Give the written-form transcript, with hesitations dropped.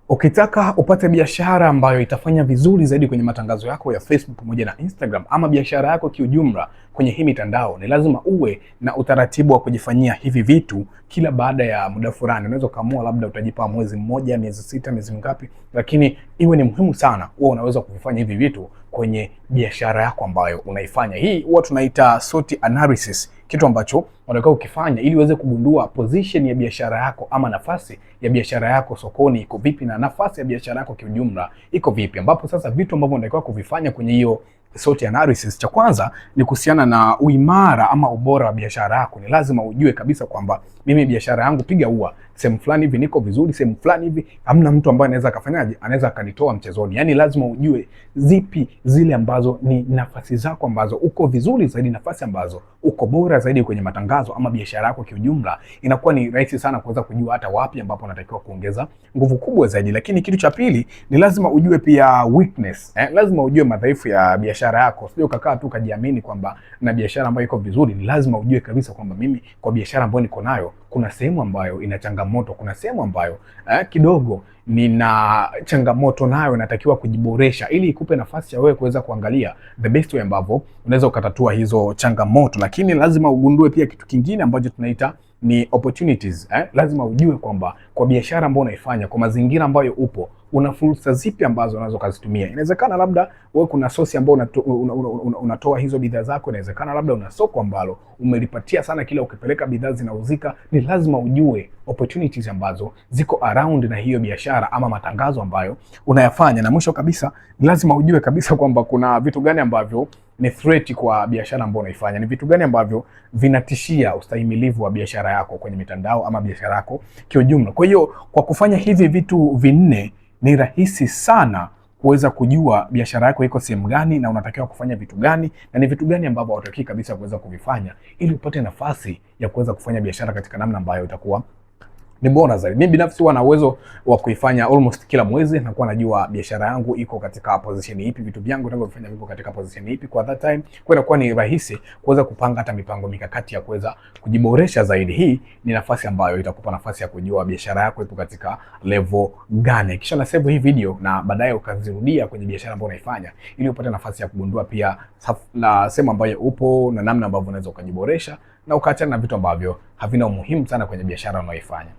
Ukitaka upate biashara ambayo itafanya vizuri zaidi kwenye matangazo yako ya Facebook pamoja na Instagram, ama biashara yako kiujumla kwenye hii mitandao, ni lazima uwe na utaratibu wa kujifanyia hivi vitu kila baada ya muda fulani. Unaweza kaamua labda utajipa mwezi mmoja, miezi sita, miezi mingapi, lakini iwe ni muhimu sana uwe unaweza kuvifanya hivi vitu kwenye biashara yako ambayo unaifanya. Hii huwa tunaita SWOT analysis, kitu ambacho unataka ukifanya ili uweze kugundua position ya biashara yako ama nafasi ya biashara yako sokoni iko vipi na nafasi ya biashara yako kiujumla iko vipi, ambapo sasa vitu ambavyo unatakiwa kuvifanya kwenye hiyo SWOT analysis, cha kwanza ni kuhusiana na uimara ama ubora wa biashara yako. Ni lazima ujue kabisa kwamba mimi biashara yangu piga ua, sehemu fulani hivi niko vizuri, sehemu fulani hivi hamna mtu ambaye anaweza akafanyaje, anaweza akanitoa mchezoni. Yani lazima ujue zipi zile ambazo ni nafasi zako ambazo uko vizuri zaidi, nafasi ambazo uko bora zaidi kwenye matangazo ama biashara yako kiujumla. Inakuwa ni rahisi sana kuweza kujua hata wapi ambapo unatakiwa kuongeza nguvu kubwa zaidi. Lakini kitu cha pili ni lazima ujue pia weakness. Lazima ujue madhaifu ya biashara yako. Sio ukakaa tu ukajiamini kwamba na biashara ambayo iko vizuri. Ni lazima ujue kabisa kwamba mimi kwa biashara ambayo niko nayo kuna sehemu ambayo ina changamoto, kuna sehemu ambayo kidogo nina changamoto nayo, natakiwa kujiboresha, ili ikupe nafasi ya wewe kuweza kuangalia the best way ambavyo unaweza ukatatua hizo changamoto. Lakini lazima ugundue pia kitu kingine ambacho tunaita ni opportunities. Lazima ujue kwamba kwa biashara ambayo unaifanya, kwa mazingira ambayo upo, una fursa zipi ambazo unaweza kuzitumia. Inawezekana labda wewe kuna sosi ambayo unatoa hizo bidhaa zako, inawezekana labda una soko ambalo umelipatia sana, kila ukipeleka bidhaa zinauzika. Ni lazima ujue opportunities ambazo ziko around na hiyo biashara ama matangazo ambayo unayafanya. Na mwisho kabisa, ni lazima ujue kabisa kwamba kuna vitu gani ambavyo ni threat kwa biashara ambayo unaifanya. Ni vitu gani ambavyo vinatishia ustahimilivu wa biashara yako kwenye mitandao ama biashara yako kiujumla. Kwa hiyo kwa kufanya hivi vitu vinne, ni rahisi sana kuweza kujua biashara yako iko sehemu gani na unatakiwa kufanya vitu gani na ni vitu gani ambavyo hutaki kabisa kuweza kuvifanya, ili upate nafasi ya kuweza kufanya biashara katika namna ambayo itakuwa ni bora zaidi. Mimi binafsi huwa na uwezo wa kuifanya almost kila mwezi, na kuwa najua biashara yangu iko katika position ipi, vitu vyangu ninavyofanya vipo katika position ipi kwa that time. Kwa inakuwa ni rahisi kuweza kupanga hata mipango mikakati ya kuweza kujiboresha zaidi. Hii ni nafasi ambayo itakupa nafasi ya kujua biashara yako ipo katika level gani. Kisha na save hii video na baadaye ukazirudia kwenye biashara ambayo unaifanya, ili upate nafasi ya kugundua pia na sehemu ambayo upo na namna ambavyo unaweza kujiboresha na ukaachana na vitu ambavyo havina umuhimu sana kwenye biashara unayoifanya.